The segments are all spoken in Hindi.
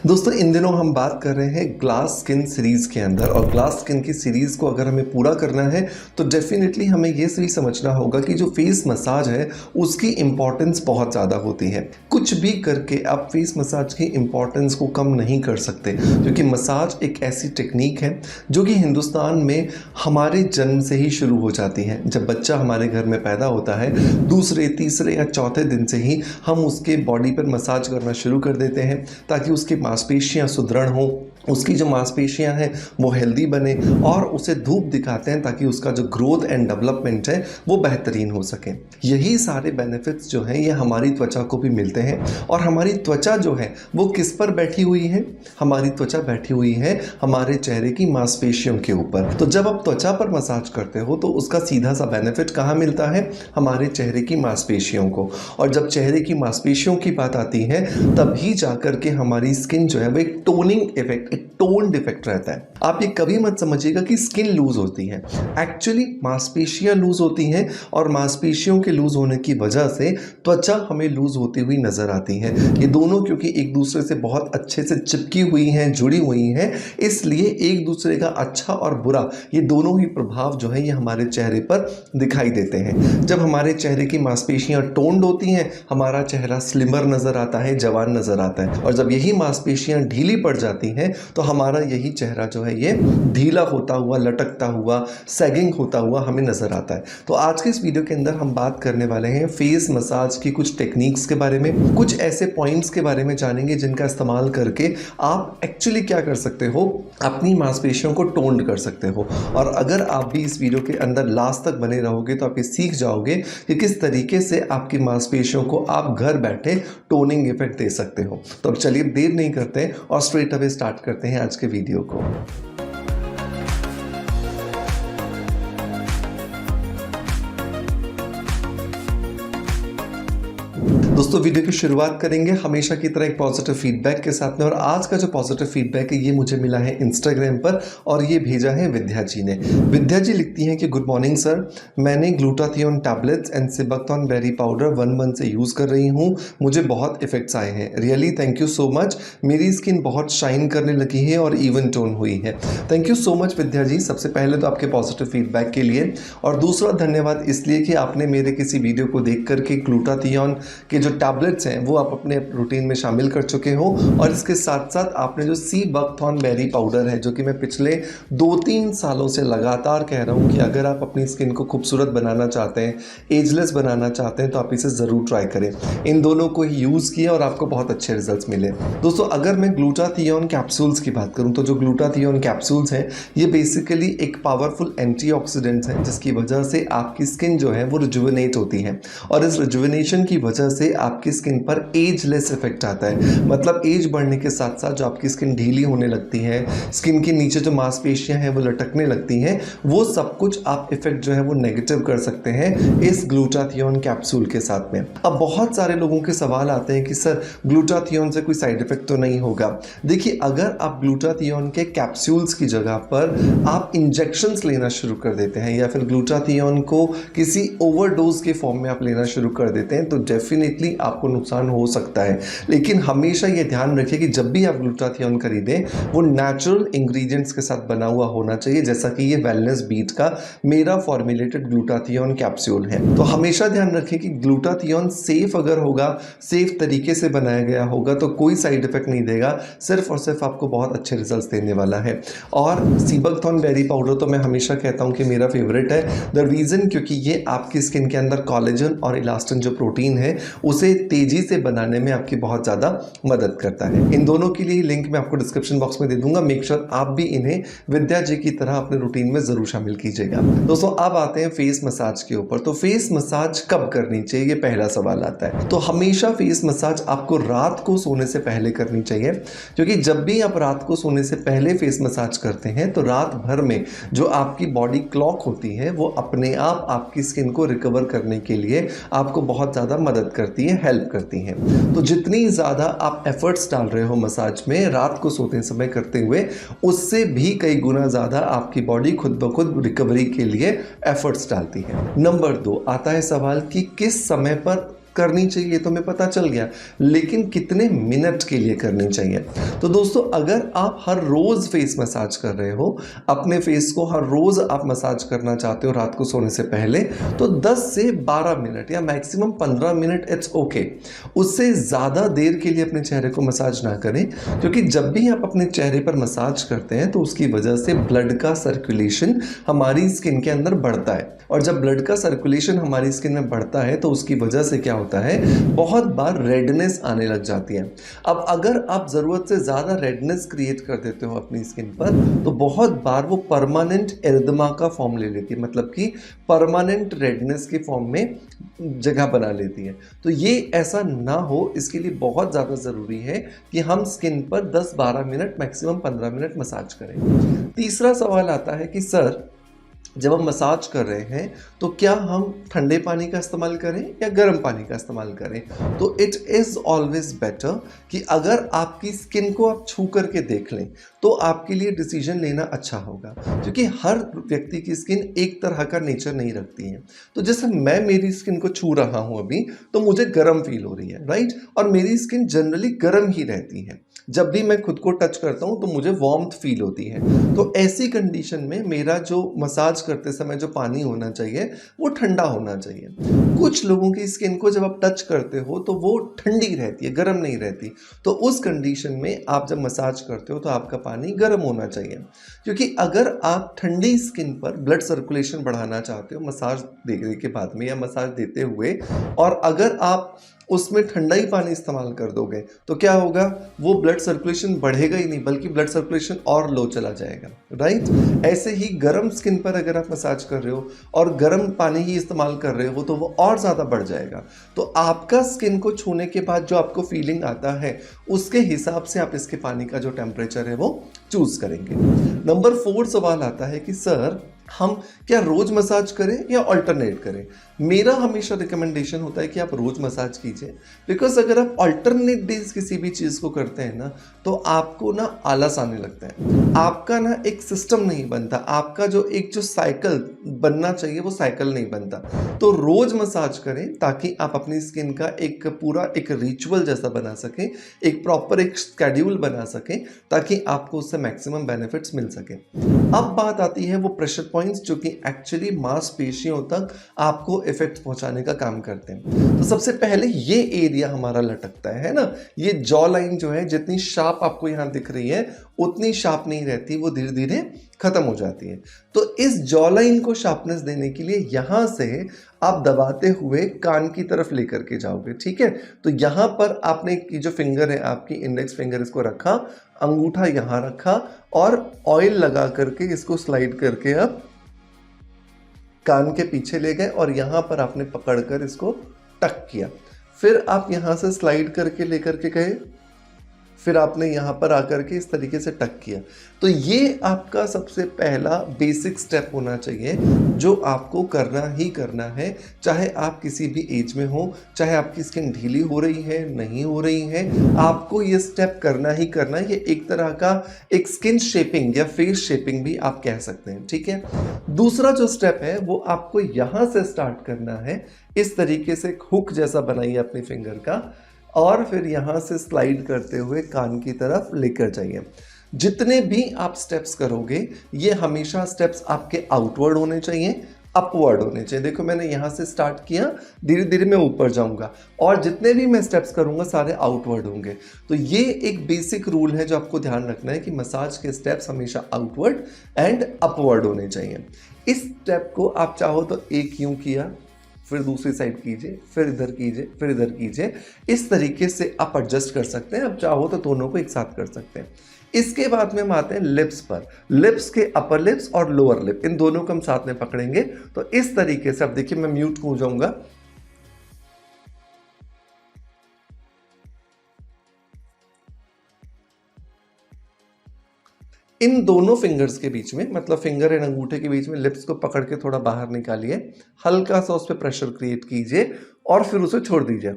दोस्तों इन दिनों हम बात कर रहे हैं ग्लास स्किन सीरीज़ के अंदर, और ग्लास स्किन की सीरीज़ को अगर हमें पूरा करना है तो डेफिनेटली हमें ये सही समझना होगा कि जो फेस मसाज है उसकी इम्पॉर्टेंस बहुत ज़्यादा होती है। कुछ भी करके आप फेस मसाज की इम्पॉर्टेंस को कम नहीं कर सकते, क्योंकि मसाज एक ऐसी टेक्निक है जो कि हिंदुस्तान में हमारे जन्म से ही शुरू हो जाती है। जब बच्चा हमारे घर में पैदा होता है, दूसरे तीसरे या चौथे दिन से ही हम उसके बॉडी पर मसाज करना शुरू कर देते हैं ताकि उसकी मांसपेशियां सुदृढ़ हों, उसकी जो मांसपेशियां हैं वो हेल्दी बने, और उसे धूप दिखाते हैं ताकि उसका जो ग्रोथ एंड डेवलपमेंट है वो बेहतरीन हो सके। यही सारे बेनिफिट्स जो हैं ये हमारी त्वचा को भी मिलते हैं। और हमारी त्वचा जो है वो किस पर बैठी हुई है? हमारी त्वचा बैठी हुई है हमारे चेहरे की मांसपेशियों के ऊपर। तो जब आप त्वचा पर मसाज करते हो तो उसका सीधा सा बेनिफिट कहाँ मिलता है? हमारे चेहरे की मांसपेशियों को। और जब चेहरे की मांसपेशियों की बात आती है तभी जाकर के हमारी स्किन जो है वो एक टोनिंग इफेक्ट, एक टोन्ड इफेक्ट रहता है। आप ये कभी मत समझिएगा कि स्किन लूज होती है, एक्चुअली मांसपेशियां लूज होती हैं, और मांसपेशियों के लूज होने की वजह से त्वचा हमें लूज होती हुई नजर आती है। ये दोनों क्योंकि एक दूसरे से बहुत अच्छे से चिपकी हुई हैं, जुड़ी हुई हैं, इसलिए एक दूसरे का अच्छा और बुरा ये दोनों ही प्रभाव जो है ये हमारे चेहरे पर दिखाई देते हैं। जब हमारे चेहरे की मांसपेशियां टोन्ड होती हैं, हमारा चेहरा स्लिमर नजर आता है, जवान नजर आता है। और जब यही मांसपेशियां ढीली पड़ जाती हैं तो हमारा यही चेहरा जो है ये ढीला होता हुआ, लटकता हुआ, सैगिंग होता हुआ हमें नजर आता है। तो आज के इस वीडियो के अंदर हम बात करने वाले हैं फेस मसाज की कुछ टेक्निक्स के बारे में, कुछ ऐसे पॉइंट्स के बारे में जानेंगे जिनका इस्तेमाल करके आप एक्चुअली क्या कर सकते हो, अपनी मांसपेशियों को टोन्ड कर सकते हो। और अगर आप भी इस वीडियो के अंदर लास्ट तक बने रहोगे तो आप ये सीख जाओगे कि किस तरीके से आपकी मांसपेशियों को आप घर बैठे टोनिंग इफेक्ट दे सकते हो। तो अब चलिए देर नहीं करते और स्ट्रेट अवे स्टार्ट करते हैं आज के वीडियो को। दोस्तों वीडियो की शुरुआत करेंगे हमेशा की तरह एक पॉजिटिव फीडबैक के साथ में, और आज का जो पॉजिटिव फीडबैक है ये मुझे मिला है इंस्टाग्राम पर, और ये भेजा है विद्या जी ने। विद्या जी लिखती हैं कि गुड मॉर्निंग सर, मैंने glutathione tablets and sea buckthorn berry powder 1 month से यूज़ कर रही हूँ, मुझे बहुत इफेक्ट्स आए हैं। Really thank you so much, मेरी स्किन बहुत शाइन करने लगी है और इवन टोन हुई है। Thank you so much Vidya ji, सबसे पहले तो आपके पॉजिटिव फीडबैक के लिए, और दूसरा धन्यवाद इसलिए कि आपने मेरे किसी वीडियो को देख करके ग्लूटाथियोन के जो टैबलेट्स हैं वो आप अपने रूटीन में शामिल कर चुके हो। और इसके साथ साथ आपने जो सिबक्थॉन बेरी पाउडर है, जो कि मैं पिछले 2-3 सालों से लगातार कह रहा हूँ कि अगर आप अपनी स्किन को खूबसूरत बनाना चाहते हैं, एजलेस बनाना चाहते हैं, तो आप इसे ज़रूर ट्राई करें। इन दोनों को ही यूज़ किया और आपको बहुत अच्छे रिजल्ट्स मिले। दोस्तों अगर मैं ग्लूटाथियोन कैप्सूल्स की बात करूँ तो जो ग्लूटाथियोन कैप्सूल्स हैं ये बेसिकली एक पावरफुल एंटीऑक्सीडेंट्स हैं, जिसकी वजह से आपकी स्किन जो है वो रिजुविनेट होती है, और इस रिजुविनेशन की वजह से आपकी स्किन पर एजलेस इफेक्ट आता है। मतलब एज बढ़ने के साथ साथ जो आपकी स्किन ढीली होने लगती है, स्किन के नीचे जो मांसपेशियां हैं वो लटकने लगती हैं, वो सब कुछ आप इफेक्ट जो है वो नेगेटिव कर सकते हैं इस ग्लूटाथियोन कैप्सूल के साथ में। अब बहुत सारे लोगों के सवाल आते हैं कि सर ग्लूटाथियोन से कोई साइड इफेक्ट तो नहीं होगा। देखिए अगर आप ग्लूटाथियोन के कैप्सूल्स की जगह पर आप इंजेक्शंस लेना शुरू कर देते हैं, या फिर ग्लूटाथियोन को किसी ओवरडोज के फॉर्म में आप लेना शुरू कर देते हैं, तो डेफिनेटली आपको नुकसान हो सकता है। लेकिन हमेशा ये ध्यान रखिए कि जब भी आप ग्लूटाथियोन खरीदें वो नेचुरल इंग्रेडिएंट्स के साथ बना हुआ होना चाहिए, जैसा कि ये वेलनेस बीट का मेरा फॉर्मुलेटेड ग्लूटाथियोन कैप्सूल है। तो हमेशा ध्यान रखें कि ग्लूटाथियोन सेफ अगर होगा, सेफ तरीके से बनाया गया होगा, तो कोई साइड इफेक्ट नहीं देगा, सिर्फ और सिर्फ आपको बहुत अच्छे रिजल्ट्स देने वाला है। और सिबक्थॉन बेरी पाउडर तो मैं हमेशा कहता हूँ कि मेरा फेवरेट है। द रीज़न क्योंकि ये आपकी स्किन के अंदर कोलेजन और इलास्टिन जो प्रोटीन है उसे तेजी से बनाने में आपकी बहुत ज़्यादा मदद करता है। इन दोनों के लिए लिंक मैं आपको डिस्क्रिप्शन बॉक्स में दे दूंगा। मेक श्योर आप भी इन्हें विद्या जी की तरह अपने रूटीन में ज़रूर शामिल कीजिएगा। दोस्तों अब आते हैं फेस मसाज के ऊपर। तो फेस मसाज कब करनी चाहिए, ये पहला सवाल आता है। तो हमेशा फेस मसाज आपको रात को सोने से पहले करनी चाहिए, क्योंकि जब भी आप रात को सोने से पहले फेस मसाज करते हैं तो रात भर में जो आपकी बॉडी क्लॉक होती है वो अपने आप आपकी स्किन को रिकवर करने के लिए आपको बहुत ज़्यादा मदद करती है, हेल्प करती हैं। तो जितनी ज़्यादा आप एफर्ट्स डाल रहे हो मसाज में रात को सोते समय करते हुए, उससे भी कई गुना ज़्यादा आपकी बॉडी खुद ब खुद रिकवरी के लिए एफर्ट्स डालती है। नंबर 2 आता है सवाल कि किस समय पर करनी चाहिए तो हमें पता चल गया, लेकिन कितने मिनट के लिए करनी चाहिए। तो दोस्तों अगर आप हर रोज फेस मसाज कर रहे हो, अपने फेस को हर रोज आप मसाज करना चाहते हो रात को सोने से पहले, तो 10 से 12 मिनट या मैक्सिमम 15 मिनट इट्स ओके। उससे ज़्यादा देर के लिए अपने चेहरे को मसाज ना करें, क्योंकि जब भी आप अपने चेहरे पर मसाज करते हैं तो उसकी वजह से ब्लड का सर्कुलेशन हमारी स्किन के अंदर बढ़ता है, और जब ब्लड का सर्कुलेशन हमारी स्किन में बढ़ता है तो उसकी वजह से क्या होता है, बहुत बार रेडनेस आने लग जाती है। अब अगर आप ज़रूरत से ज़्यादा रेडनेस क्रिएट कर देते हो अपनी स्किन पर, तो बहुत बार वो परमानेंट एरिथमा का फॉर्म ले लेती है, मतलब कि परमानेंट रेडनेस के फॉर्म में जगह बना लेती है। तो ये ऐसा ना हो, इसके लिए बहुत ज़्यादा ज़रूरी है कि हम स्किन पर 10-12 मिनट मैक्सिमम 15 मिनट मसाज करें। तीसरा सवाल आता है कि सर जब हम मसाज कर रहे हैं तो क्या हम ठंडे पानी का इस्तेमाल करें या गर्म पानी का इस्तेमाल करें? तो इट इज़ ऑलवेज बेटर कि अगर आपकी स्किन को आप छू करके देख लें तो आपके लिए डिसीजन लेना अच्छा होगा, क्योंकि हर व्यक्ति की स्किन एक तरह का नेचर नहीं रखती है। तो जैसे मैं मेरी स्किन को छू रहा हूँ अभी, तो मुझे गर्म फील हो रही है, राइट, और मेरी स्किन जनरली गर्म ही रहती है। जब भी मैं खुद को टच करता हूँ तो मुझे वार्मथ फील होती है। तो ऐसी कंडीशन में मेरा जो मसाज करते समय जो पानी होना चाहिए वो ठंडा होना चाहिए। कुछ लोगों की स्किन को जब आप टच करते हो तो वो ठंडी रहती है, गर्म नहीं रहती। तो उस कंडीशन में आप जब मसाज करते हो तो आपका पानी गर्म होना चाहिए, क्योंकि अगर आप ठंडी स्किन पर ब्लड सर्कुलेशन बढ़ाना चाहते हो मसाज देने के बाद में या मसाज देते हुए, और अगर आप उसमें ठंडा ही पानी इस्तेमाल कर दोगे तो क्या होगा, वो ब्लड सर्कुलेशन बढ़ेगा ही नहीं बल्कि ब्लड सर्कुलेशन और लो चला जाएगा, राइट। ऐसे ही गर्म स्किन पर अगर आप मसाज कर रहे हो और गर्म पानी ही इस्तेमाल कर रहे हो तो वो और ज़्यादा बढ़ जाएगा। तो आपका स्किन को छूने के बाद जो आपको फीलिंग आता है उसके हिसाब से आप इसके पानी का जो टेम्परेचर है वो चूज करेंगे। नंबर 4 सवाल आता है कि सर हम क्या रोज मसाज करें या अल्टरनेट करें? मेरा हमेशा रिकमेंडेशन होता है कि आप रोज मसाज कीजिए, बिकॉज अगर आप अल्टरनेट डेज किसी भी चीज़ को करते हैं ना तो आपको ना आलस आने लगता है, आपका ना एक सिस्टम नहीं बनता, आपका जो साइकिल बनना चाहिए वो साइकिल नहीं बनता। तो रोज मसाज करें ताकि आप अपनी स्किन का एक पूरा एक रिचुअल जैसा बना सकें, एक प्रॉपर एक स्केड्यूल बना सकें, ताकि आपको उससे मैक्सिमम बेनिफिट्स मिल सके। अब बात आती है वो प्रेशर पॉइंट्स जो कि एक्चुअली मांसपेशियों तक आपको इफेक्ट पहुंचाने का काम करते हैं। तो सबसे पहले ये एरिया हमारा लटकता है ना, ये जॉ लाइन जो है जितनी शार्प आपको यहाँ दिख रही है उतनी शार्प नहीं रहती, वो धीरे धीरे खत्म हो जाती है। तो इस जॉ लाइन को शार्पनेस देने के लिए यहाँ से आप दबाते हुए कान की तरफ लेकर के जाओगे, ठीक है। तो यहाँ पर आपने जो फिंगर है आपकी इंडेक्स फिंगर इसको रखा, अंगूठा यहाँ रखा और ऑयल लगा करके इसको स्लाइड करके आप कान के पीछे ले गए और यहाँ पर आपने पकड़कर इसको टक किया। फिर आप यहाँ से स्लाइड करके लेकर के गए, फिर आपने यहाँ पर आकर के इस तरीके से टक किया। तो ये आपका सबसे पहला बेसिक स्टेप होना चाहिए जो आपको करना ही करना है, चाहे आप किसी भी एज में हो, चाहे आपकी स्किन ढीली हो रही है नहीं हो रही है, आपको ये स्टेप करना ही करना है। ये एक तरह का एक स्किन शेपिंग या फेस शेपिंग भी आप कह सकते हैं, ठीक है। दूसरा जो स्टेप है वो आपको यहाँ से स्टार्ट करना है, इस तरीके से हुक जैसा बनाइए अपने फिंगर का और फिर यहाँ से स्लाइड करते हुए कान की तरफ लेकर जाइए। जितने भी आप स्टेप्स करोगे ये हमेशा स्टेप्स आपके आउटवर्ड होने चाहिए, अपवर्ड होने चाहिए। देखो मैंने यहाँ से स्टार्ट किया, धीरे धीरे मैं ऊपर जाऊँगा और जितने भी मैं स्टेप्स करूँगा सारे आउटवर्ड होंगे। तो ये एक बेसिक रूल है जो आपको ध्यान रखना है कि मसाज के स्टेप्स हमेशा आउटवर्ड एंड अपवर्ड होने चाहिए। इस स्टेप को आप चाहो तो एक यूँ किया, फिर दूसरी साइड कीजिए, फिर इधर कीजिए, फिर इधर कीजिए। इस तरीके से आप एडजस्ट कर सकते हैं। आप चाहो तो दोनों को एक साथ कर सकते हैं। इसके बाद में हम आते हैं लिप्स पर। लिप्स के अपर लिप्स और लोअर लिप इन दोनों को हम साथ में पकड़ेंगे। तो इस तरीके से अब देखिए मैं म्यूट हो जाऊंगा। इन दोनों फिंगर्स के बीच में, मतलब फिंगर एंड अंगूठे के बीच में लिप्स को पकड़ के थोड़ा बाहर निकालिए, हल्का सा उस पर प्रेशर क्रिएट कीजिए और फिर उसे छोड़ दीजिए।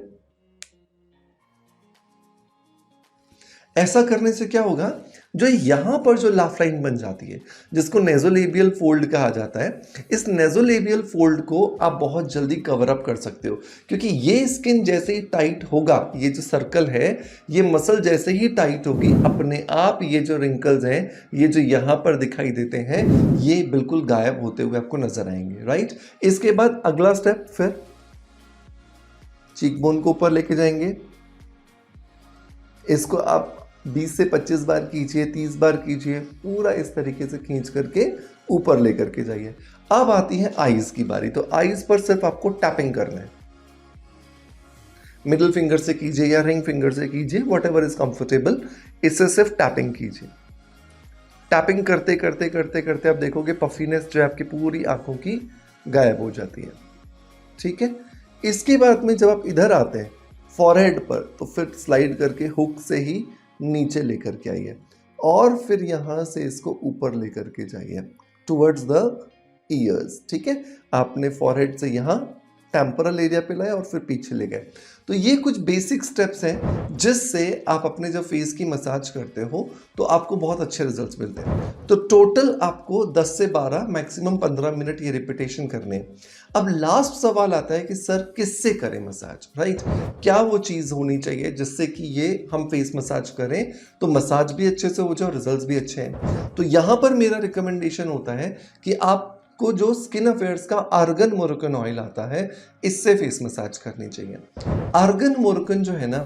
ऐसा करने से क्या होगा, जो यहाँ पर जो लाफ लाइन बन जाती है जिसको नेजोलेबियल फोल्ड कहा जाता है, इस नेजोलेबियल फोल्ड को आप बहुत जल्दी कवर अप कर सकते हो, क्योंकि ये स्किन जैसे ही टाइट होगा, ये जो सर्कल है, ये मसल जैसे ही टाइट होगी, अपने आप ये जो रिंकल्स हैं, ये जो यहाँ पर दिखाई देते हैं, ये बिल्कुल गायब होते हुए आपको नजर आएंगे, राइट। इसके बाद अगला स्टेप, फिर चीक बोन को ऊपर लेके जाएंगे। इसको आप 20 से 25 बार कीजिए, 30 बार कीजिए, पूरा इस तरीके से खींच करके ऊपर लेकर के जाइए। अब आती है आईज की बारी। तो आईज पर सिर्फ आपको टैपिंग करना है, मिडिल फिंगर से कीजिए या रिंग फिंगर से कीजिए, वॉट एवर इज कंफर्टेबल, इससे सिर्फ टैपिंग कीजिए। टैपिंग करते करते करते करते आप देखोगे पफीनेस जो है आपकी पूरी आंखों की गायब हो जाती है, ठीक है। इसके बाद में जब आप इधर आते हैं फॉरहेड पर, तो फिर स्लाइड करके हुक से ही नीचे लेकर के आइए और फिर यहाँ से इसको ऊपर लेकर के जाइए टुवर्ड्स द ईयर्स, ठीक है। आपने फॉरहेड से यहाँ टेम्पोरल एरिया पे लाया और फिर पीछे ले गए। तो ये कुछ बेसिक स्टेप्स हैं जिससे आप अपने जब फेस की मसाज करते हो तो आपको बहुत अच्छे रिजल्ट्स मिलते हैं। तो टोटल आपको 10 से 12 मैक्सिमम 15 मिनट ये रिपीटेशन करने हैं। अब लास्ट सवाल आता है कि सर किससे करें मसाज, राइट। क्या वो चीज़ होनी चाहिए जिससे कि ये हम फेस मसाज करें तो मसाज भी अच्छे से हो जाए और रिजल्ट्स भी अच्छे हैं। तो यहाँ पर मेरा रिकमेंडेशन होता है कि आप को जो स्किन अफेयर्स का आर्गन मोरकन ऑयल आता है, इससे फेस मसाज करनी चाहिए। आर्गन मोरकन जो है ना,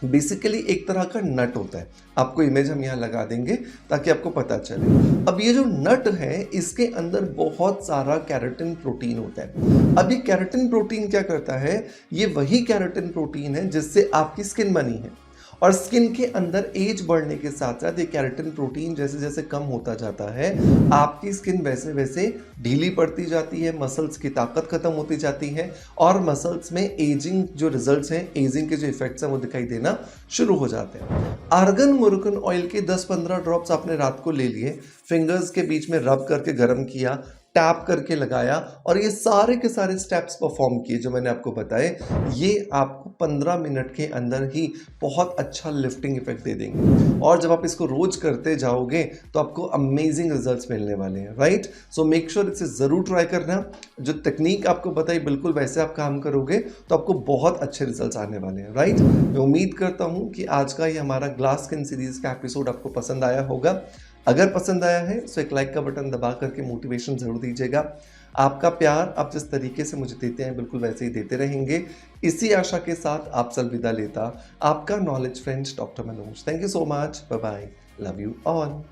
बेसिकली एक तरह का नट होता है। आपको इमेज हम यहाँ लगा देंगे ताकि आपको पता चले। अब ये जो नट है, इसके अंदर बहुत सारा कैरोटीन प्रोटीन होता है। अब ये कैरोटीन प्रोटीन क्या करता है, ये वही कैरोटीन प्रोटीन है जिससे आपकी स्किन बनी है। और स्किन के अंदर एज बढ़ने के साथ साथ ये कैरोटीन प्रोटीन जैसे जैसे कम होता जाता है, आपकी स्किन वैसे वैसे ढीली पड़ती जाती है, मसल्स की ताकत खत्म होती जाती है और मसल्स में एजिंग जो रिजल्ट्स हैं, एजिंग के जो इफेक्ट्स हैं, वो दिखाई देना शुरू हो जाते हैं। आर्गन मोरकन ऑयल के 10-15 ड्रॉप्स आपने रात को ले लिए, फिंगर्स के बीच में रब करके गर्म किया, टैप करके लगाया और ये सारे के सारे स्टेप्स परफॉर्म किए जो मैंने आपको बताए, ये आपको 15 मिनट के अंदर ही बहुत अच्छा लिफ्टिंग इफेक्ट दे देंगे। और जब आप इसको रोज करते जाओगे तो आपको अमेजिंग रिजल्ट्स मिलने वाले हैं, राइट। सो मेक श्योर इसे ज़रूर ट्राई करना। जो टेक्निक आपको बताई बिल्कुल वैसे आप काम करोगे तो आपको बहुत अच्छे रिजल्ट्स आने वाले हैं, राइट। मैं उम्मीद करता हूँ कि आज का ये हमारा ग्लास स्किन सीरीज का एपिसोड आपको पसंद आया होगा। अगर पसंद आया है तो एक लाइक का बटन दबा करके मोटिवेशन जरूर दीजिएगा। आपका प्यार आप जिस तरीके से मुझे देते हैं बिल्कुल वैसे ही देते रहेंगे। इसी आशा के साथ आपसे अलविदा लेता आपका knowledge friends doctor Manoj. Thank you so much, bye bye, love you all.